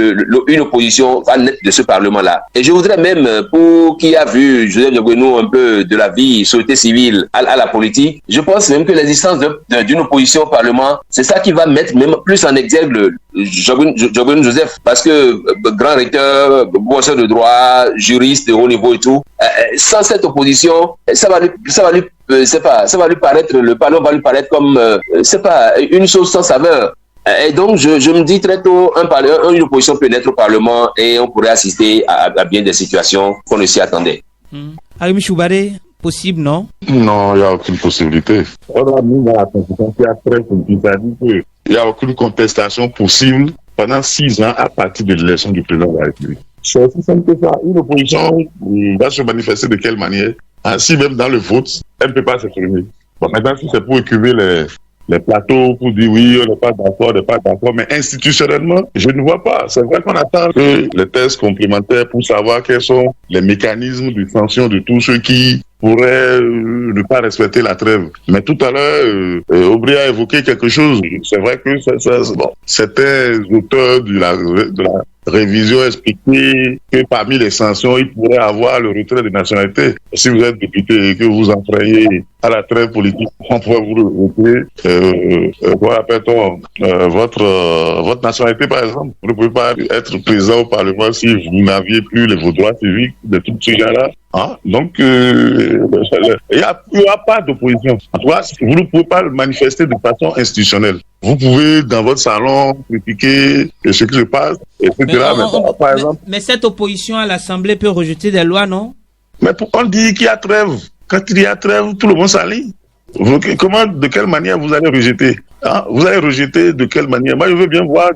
Speaker 4: une opposition va naître de ce Parlement-là. Et je voudrais même, pour qui a vu Joseph Ndiogoueno un peu de la vie, société civile à la politique, je pense même que l'existence d'une opposition au Parlement, c'est ça qui va mettre même plus en exergue Ndiogoueno Joseph, parce que grand recteur, professeur de droit, juriste de haut niveau et tout, sans cette opposition, ça va lui paraître, le Parlement va lui paraître comme, une chose sans saveur. Et donc, je me dis très tôt, une opposition peut naître au Parlement et on pourrait assister à bien des situations qu'on ne s'y attendait.
Speaker 1: Arimi Choubare, possible, non?
Speaker 5: Non, il n'y a aucune possibilité. On a mis dans la Constitution qui a très dit qu'il n'y a aucune contestation possible pendant 6 ans à partir de l'élection du président de la République. C'est aussi simple que ça. Une opposition va se manifester de quelle manière? Si même dans le vote, elle ne peut pas s'exprimer. Bon, maintenant, si c'est pour occuper les plateaux, pour dire oui, on n'est pas d'accord, mais institutionnellement, je ne vois pas. C'est vrai qu'on attend que les tests complémentaires pour savoir quels sont les mécanismes de sanction de tous ceux qui pourraient ne pas respecter la trêve. Mais tout à l'heure, Aubry a évoqué quelque chose. C'est vrai que certains auteurs de la révision expliquaient que parmi les sanctions, il pourrait avoir le retrait de nationalité. Si vous êtes député et que vous enfreignez à la trêve politique, on pourrait vous retirer, votre nationalité, par exemple. Vous ne pouvez pas être présent au Parlement si vous n'aviez plus vos droits civiques de tout ce genre-là. Donc, il n'y aura pas d'opposition. En tout cas, vous ne pouvez pas le manifester de façon institutionnelle. Vous pouvez, dans votre salon, critiquer ce qui se passe, etc.
Speaker 1: Mais cette opposition à l'Assemblée peut rejeter des lois, non?
Speaker 5: Mais on dit qu'il y a trêve. Quand il y a trêve, tout le monde s'aligne. De quelle manière vous allez rejeter? Vous allez rejeter de quelle manière? Moi, je veux bien voir.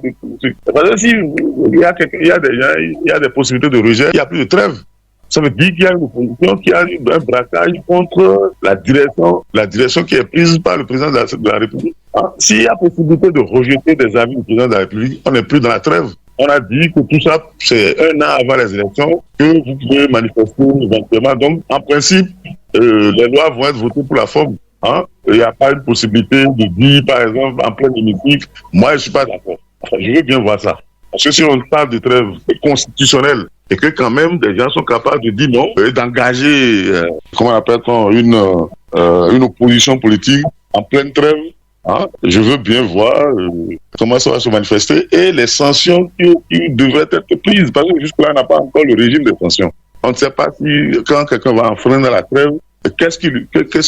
Speaker 5: Parce que si il y a des gens, il y a des possibilités de rejet, il n'y a plus de trêve. Ça veut dire qu'il y a une opposition qui a un braquage contre la direction qui est prise par le président de la République. S'il y a possibilité de rejeter des avis du président de la République, on n'est plus dans la trêve. On a dit que tout ça, c'est 1 an avant les élections que vous pouvez manifester éventuellement. Donc, en principe, les lois vont être votées pour la forme. Il n'y a pas une possibilité de dire, par exemple, en plein hémicycle, moi, je ne suis pas d'accord. Je veux bien voir ça. Parce que si on parle de trêve constitutionnelle, et que quand même des gens sont capables de dire non, d'engager, comment appelle-t-on, une opposition politique en pleine trêve, je veux bien voir comment ça va se manifester et les sanctions qui devraient être prises, parce que jusque-là, on n'a pas encore le régime des sanctions. On ne sait pas si, quand quelqu'un va enfreindre la trêve, qu'est-ce qui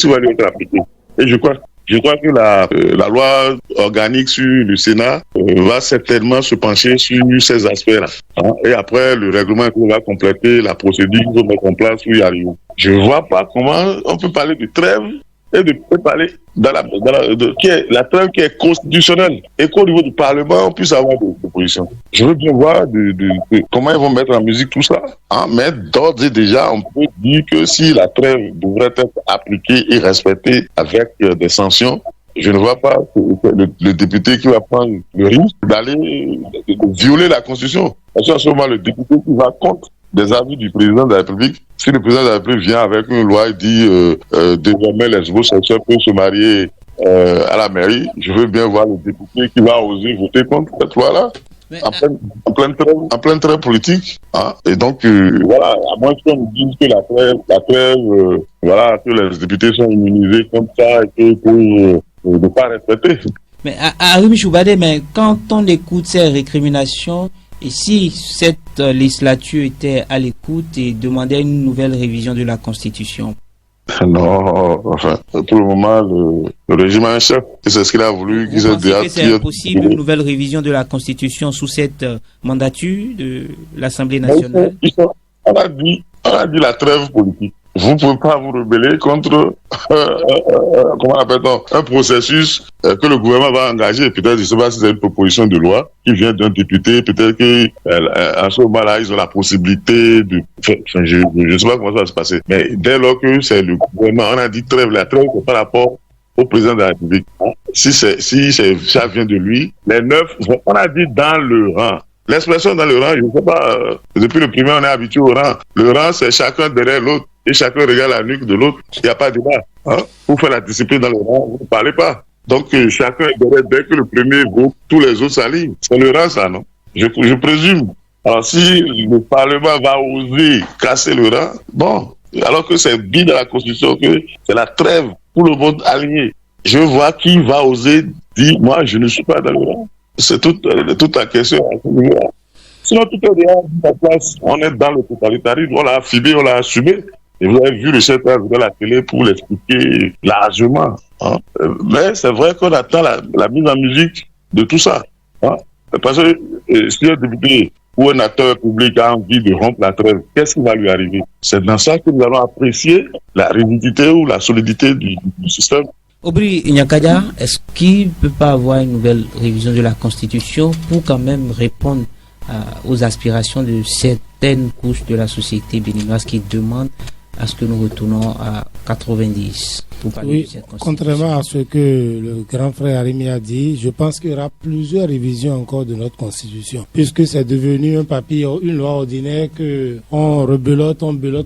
Speaker 5: va lui être appliqué. Et je crois Je crois que la loi organique sur le Sénat va certainement se pencher sur ces aspects-là. Hein. Et après, le règlement va compléter la procédure qu'il faut mettre en place pour y arriver. Je ne vois pas comment on peut parler de trêve et de parler la trêve qui est constitutionnelle et qu'au niveau du Parlement, on puisse avoir des positions. Je veux bien voir comment ils vont mettre en musique tout ça. Hein, mais d'ores et déjà, on peut dire que si la trêve devrait être appliquée et respectée avec des sanctions, je ne vois pas le député qui va prendre le risque d'aller violer la Constitution. Parce qu'en ce moment, le député qui va contre des avis du président de la République, si le président de la République vient avec une loi et dit désormais les homosexuels peuvent se marier à la mairie, je veux bien voir le député qui va oser voter contre cette loi-là. En pleine trêve politique. Hein? Et donc, voilà, à moins qu'on nous dise que la trêve, voilà, que les députés sont immunisés comme ça et que ne pas respecter.
Speaker 1: Mais Arimi Choubade, mais quand on écoute ces récriminations, et si cette législature était à l'écoute et demandait une nouvelle révision de la Constitution?
Speaker 5: Non, enfin, pour le moment, le régime en chef, c'est ce qu'il a voulu.
Speaker 1: Vous pensez que c'est possible une nouvelle révision de la Constitution sous cette mandature de l'Assemblée nationale?
Speaker 5: On a dit la trêve politique. Vous ne pouvez pas vous rebeller contre comment appelle-t-on, un processus que le gouvernement va engager. Peut-être, je ne sais pas si c'est une proposition de loi qui vient d'un député. Peut-être qu'à ce moment-là, ils ont la possibilité de... Enfin, je ne sais pas comment ça va se passer. Mais dès lors que c'est le gouvernement, on a dit trêve. La trêve, c'est par rapport au président de la République. Si ça vient de lui, les 9, on a dit dans le rang. L'expression dans le rang, je ne sais pas, depuis le primaire, on est habitué au rang. Le rang, c'est chacun derrière l'autre. Et chacun regarde la nuque de l'autre. Il n'y a pas de débat. Hein? Pour faire la discipline dans le rang, vous ne parlez pas. Donc, chacun est derrière. Dès que le premier vote, tous les autres s'alignent. C'est le rang, ça, non? Je présume. Alors, si le Parlement va oser casser le rang, bon, alors que c'est dit dans la Constitution que c'est la trêve pour le monde aligné. Je vois qui va oser dire, moi, je ne suis pas dans le rang. C'est toute la question à ce niveau-là. Sinon, tout est déjà à la place. On est dans le totalitarisme. On l'a affirmé, on l'a assumé. Et vous avez vu le chef de la télé pour l'expliquer largement. Hein. Mais c'est vrai qu'on attend la mise en musique de tout ça. Hein. Parce que si un député ou un acteur public a envie de rompre la trêve, qu'est-ce qui va lui arriver? C'est dans ça que nous allons apprécier la rigidité ou la solidité du système.
Speaker 1: Aubry Nyakada, est-ce qu'il ne peut pas avoir une nouvelle révision de la Constitution pour quand même répondre aux aspirations de certaines couches de la société béninoise qui demandent à ce que nous retournons à 90 pour parler de cette Constitution?
Speaker 3: Contrairement à ce que le grand frère Arimi a dit, je pense qu'il y aura plusieurs révisions encore de notre Constitution, puisque c'est devenu un papier, une loi ordinaire que on belote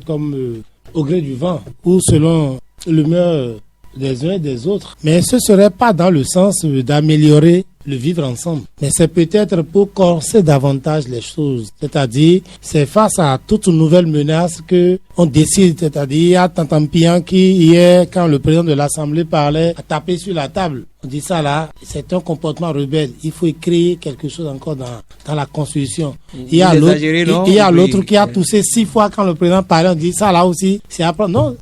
Speaker 3: comme au gré du vent, ou selon l'humeur des uns et des autres. Mais ce serait pas dans le sens d'améliorer le vivre ensemble. Mais c'est peut-être pour corser davantage les choses. C'est-à-dire, c'est face à toute nouvelle menace que on décide. C'est-à-dire, il y a Tantampian qui, hier, quand le président de l'Assemblée parlait, a tapé sur la table. On dit ça là, c'est un comportement rebelle. Il faut écrire quelque chose encore dans la Constitution. Il y a l'autre qui a toussé 6 fois quand le président parlait. On dit ça là aussi, c'est après. Non,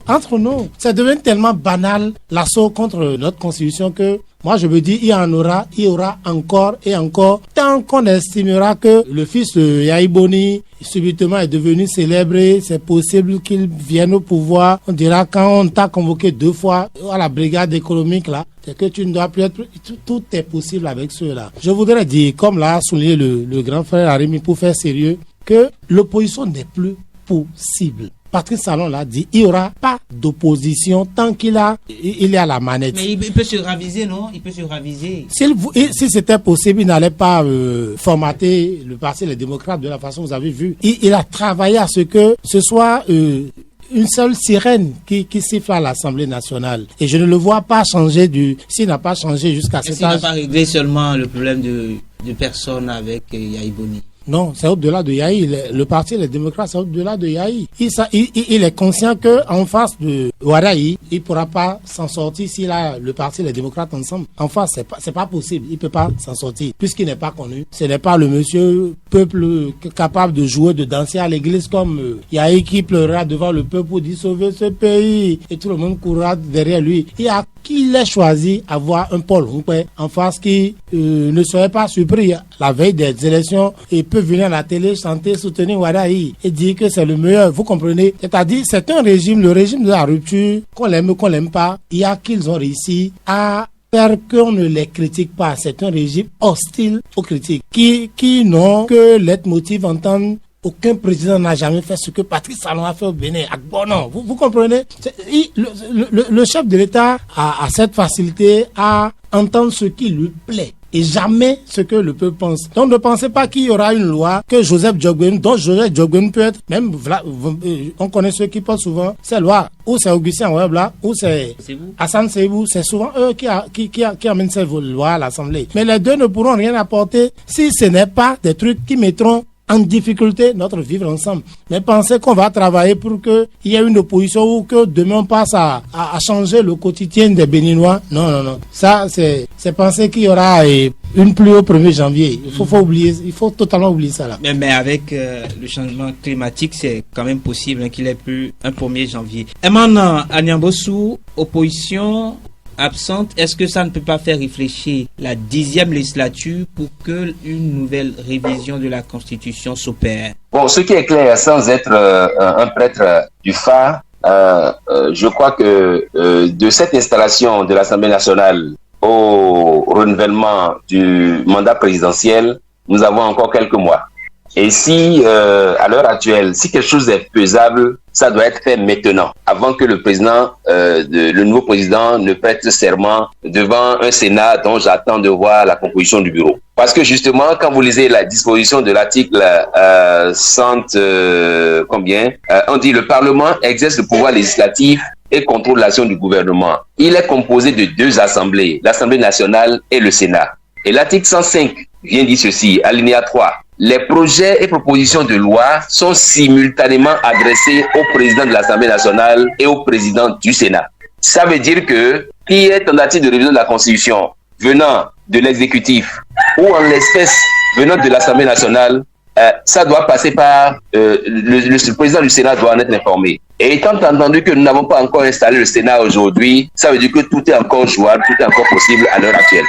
Speaker 3: entre nous, ça devient tellement banal l'assaut contre notre Constitution que moi, je me dis, il y aura encore et encore, tant qu'on estimera que le fils de Yaïboni, subitement est devenu célèbre, c'est possible qu'il vienne au pouvoir. On dira, quand on t'a convoqué 2 fois à la brigade économique, là, c'est que tu ne dois plus être... Tout est possible avec ceux-là. Je voudrais dire, comme l'a souligné le grand frère Arimi, pour faire sérieux, que l'opposition n'est plus possible. Patrice Talon l'a dit, il n'y aura pas d'opposition tant qu'il est à la manette.
Speaker 1: Mais il peut se raviser, non? Il peut se raviser.
Speaker 3: Si c'était possible, il n'allait pas formater le parti des démocrates de la façon que vous avez vu. Il a travaillé à ce que ce soit une seule sirène qui siffle à l'Assemblée nationale. Et je ne le vois pas changer s'il n'a pas changé jusqu'à cet âge.
Speaker 1: S'il n'a pas réglé seulement le problème de personnes avec Yaïboni.
Speaker 3: Non, c'est au-delà de Yahi. Le parti Les Démocrates, c'est au-delà de Yahi. Il est conscient qu'en face de Ouaddaï, il ne pourra pas s'en sortir s'il a le parti Les Démocrates ensemble. En face, c'est pas possible. Il ne peut pas s'en sortir puisqu'il n'est pas connu. Ce n'est pas le monsieur peuple capable de jouer, de danser à l'église comme Yahi qui pleurera devant le peuple pour dire sauver ce pays et tout le monde courra derrière lui. Il a qu'il ait choisi avoir un Paul Houmpé en face qui ne serait pas surpris la veille des élections et peut venir à la télé chanter, soutenir Ouaddaï et dire que c'est le meilleur. Vous comprenez? C'est-à-dire, c'est un régime, le régime de la rupture, qu'on l'aime ou qu'on l'aime pas, il y a qu'ils ont réussi à faire qu'on ne les critique pas. C'est un régime hostile aux critiques qui n'ont que leitmotiv entendre. Aucun président n'a jamais fait ce que Patrice Talon a fait au Bénin. Non, vous comprenez? Le chef de l'État a cette facilité à entendre ce qui lui plaît et jamais ce que le peuple pense. Donc ne pensez pas qu'il y aura une loi que Joseph Djogben, dont Joseph Djogben peut être, même on connaît ceux qui pensent souvent, ces lois, ou c'est Augustin Ouebla, ou c'est Hassan Seibou, c'est souvent eux qui amènent ces lois à l'Assemblée. Mais les deux ne pourront rien apporter si ce n'est pas des trucs qui mettront en difficulté notre vivre ensemble. Mais pensez qu'on va travailler pour qu'il y ait une opposition ou que demain on passe à changer le quotidien des Béninois. Non. Ça, c'est penser qu'il y aura une pluie au 1er janvier. Il faut oublier, il faut totalement oublier ça là.
Speaker 1: Mais avec le changement climatique, c'est quand même possible qu'il ait plus un 1er janvier. Et maintenant, à Niambossou, opposition absente, est-ce que ça ne peut pas faire réfléchir la 10e législature pour que une nouvelle révision de la Constitution s'opère?
Speaker 4: Bon, ce qui est clair, sans être un prêtre du phare, je crois que de cette installation de l'Assemblée nationale au renouvellement du mandat présidentiel, nous avons encore quelques mois. Et si, à l'heure actuelle, si quelque chose est faisable, ça doit être fait maintenant, avant que le président, le nouveau président ne prête serment devant un Sénat dont j'attends de voir la composition du bureau. Parce que justement, quand vous lisez la disposition de l'article 100, on dit le Parlement exerce le pouvoir législatif et contrôle l'action du gouvernement. Il est composé de 2 assemblées, l'Assemblée nationale et le Sénat. Et l'article 105 vient dire ceci, alinéa 3. Les projets et propositions de loi sont simultanément adressés au président de l'Assemblée nationale et au président du Sénat. Ça veut dire que qui est tentative de révision de la Constitution venant de l'exécutif ou en l'espèce venant de l'Assemblée nationale, ça doit passer par le président du Sénat doit en être informé. Et étant entendu que nous n'avons pas encore installé le Sénat aujourd'hui, ça veut dire que tout est encore jouable, tout est encore possible à l'heure actuelle.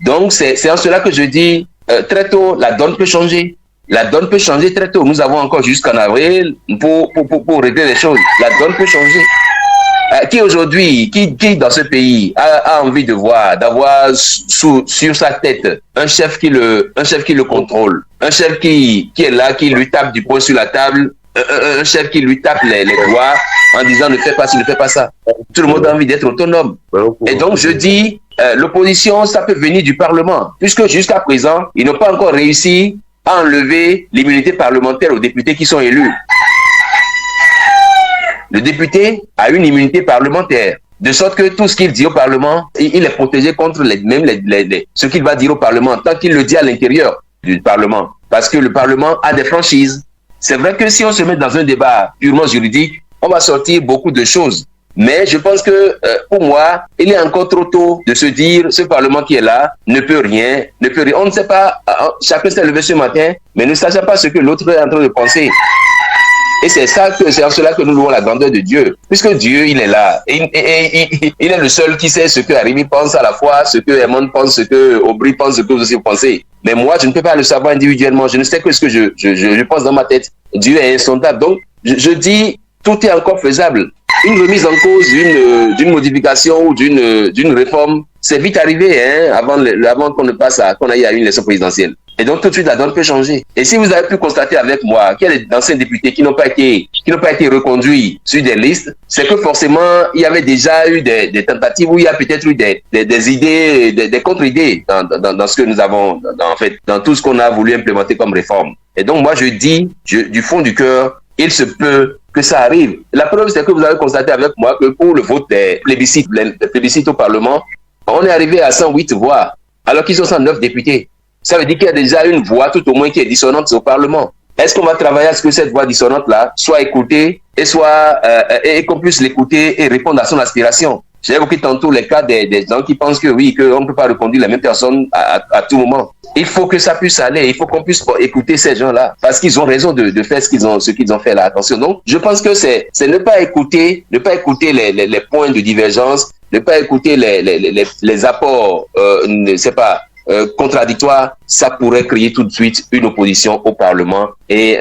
Speaker 4: Donc c'est en cela que je dis très tôt, la donne peut changer. La donne peut changer très tôt. Nous avons encore jusqu'en avril pour régler les choses. La donne peut changer. Qui aujourd'hui, qui dans ce pays a envie d'avoir sur sa tête un chef qui le contrôle, un chef qui est là, qui lui tape du poing sur la table, un chef qui lui tape les doigts en disant ne fais pas ci, ne fais pas ça. Tout le monde a envie d'être autonome. Et donc je dis, l'opposition, ça peut venir du Parlement, puisque jusqu'à présent, ils n'ont pas encore réussi à enlever l'immunité parlementaire aux députés qui sont élus. Le député a une immunité parlementaire, de sorte que tout ce qu'il dit au Parlement, il est protégé contre ce qu'il va dire au Parlement, tant qu'il le dit à l'intérieur du Parlement, parce que le Parlement a des franchises. C'est vrai que si on se met dans un débat purement juridique, on va sortir beaucoup de choses. Mais je pense que, pour moi, il est encore trop tôt de se dire, ce Parlement qui est là ne peut rien. On ne sait pas, chacun s'est levé ce matin, mais ne sachant pas ce que l'autre est en train de penser. Et c'est en cela que nous louons la grandeur de Dieu. Puisque Dieu, il est là. Il est le seul qui sait ce que Arimi pense à la fois, ce que Edmond pense, ce que Aubry pense, ce que vous aussi pensez. Mais moi, je ne peux pas le savoir individuellement. Je ne sais que ce que je pense dans ma tête. Dieu est insondable. Donc, je dis, tout est encore faisable. Une remise en cause d'une modification ou d'une réforme, c'est vite arrivé, hein, avant qu'on ne passe qu'on aille à une élection présidentielle. Et donc tout de suite la donne peut changer. Et si vous avez pu constater avec moi qu'il y a d'anciens députés qui n'ont pas été reconduits sur des listes, c'est que forcément il y avait déjà eu des tentatives où il y a peut-être eu des idées, des contre-idées dans ce que nous avons, dans tout ce qu'on a voulu implémenter comme réforme. Et donc moi je dis du fond du cœur, il se peut que ça arrive. La preuve, c'est que vous avez constaté avec moi que pour le vote des plébiscites au Parlement, on est arrivé à 108 voix, alors qu'ils sont 109 députés. Ça veut dire qu'il y a déjà une voix tout au moins qui est dissonante au Parlement. Est-ce qu'on va travailler à ce que cette voix dissonante-là soit écoutée et qu'on puisse l'écouter et répondre à son aspiration? J'ai évoqué tantôt les cas des gens qui pensent que oui, qu'on ne peut pas reconduire les mêmes personnes à tout moment. Il faut que ça puisse aller, il faut qu'on puisse écouter ces gens-là, parce qu'ils ont raison de faire ce qu'ils ont fait là. Attention. Donc, je pense que c'est ne pas écouter les points de divergence, ne pas écouter les apports, contradictoires. Ça pourrait créer tout de suite une opposition au Parlement et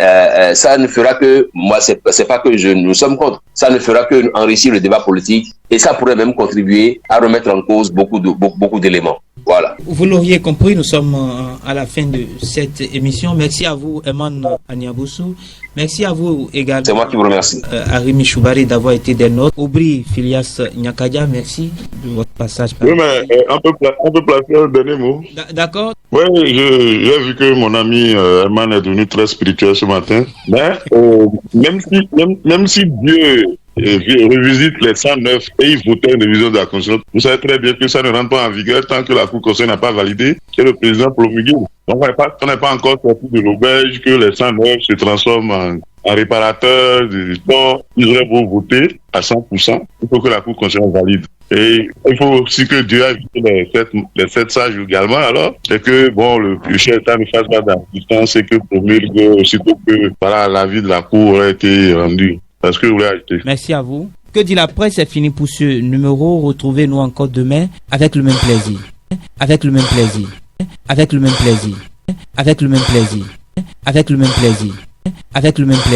Speaker 4: ça ne fera que, moi c'est pas que nous sommes contre, ça ne fera que enrichir le débat politique et ça pourrait même contribuer à remettre en cause beaucoup d'éléments. Voilà.
Speaker 1: Vous l'auriez compris, nous sommes à la fin de cette émission. Merci à vous, Eman Aniaboussou. Merci à vous également.
Speaker 4: C'est moi qui vous remercie.
Speaker 1: Arimi Choubari d'avoir été des nôtres. Aubry Filias Nyakadia, merci de votre passage.
Speaker 5: Oui, mais on peut placer un dernier mot.
Speaker 1: D'accord.
Speaker 5: Oui, j'ai vu que mon ami Eman est devenu très spirituel ce matin. Mais même si Dieu revisite les 109 et il votait une révision de la Constitution, vous savez très bien que ça ne rentre pas en vigueur tant que la Cour constitutionnelle n'a pas validé que le président promulgue. Donc on n'est pas encore sorti de l'auberge que les 109 se transforment en réparateurs du sport. Ils auraient beau voter à 100%, il faut que la Cour constitutionnelle valide. Et il faut aussi que Dieu a évité les 7 sages également, alors, et que, bon, le chef d'État ne fasse pas d'assistance et que promulgue aussitôt que, voilà, l'avis de la Cour aurait été rendu. Parce que vous l'avez ajouté.
Speaker 1: Merci à vous. Que dit la presse est fini pour ce numéro. Retrouvez-nous encore demain avec le même plaisir. Avec le même plaisir. Avec le même plaisir. Avec le même plaisir. Avec le même plaisir. Avec le même plaisir.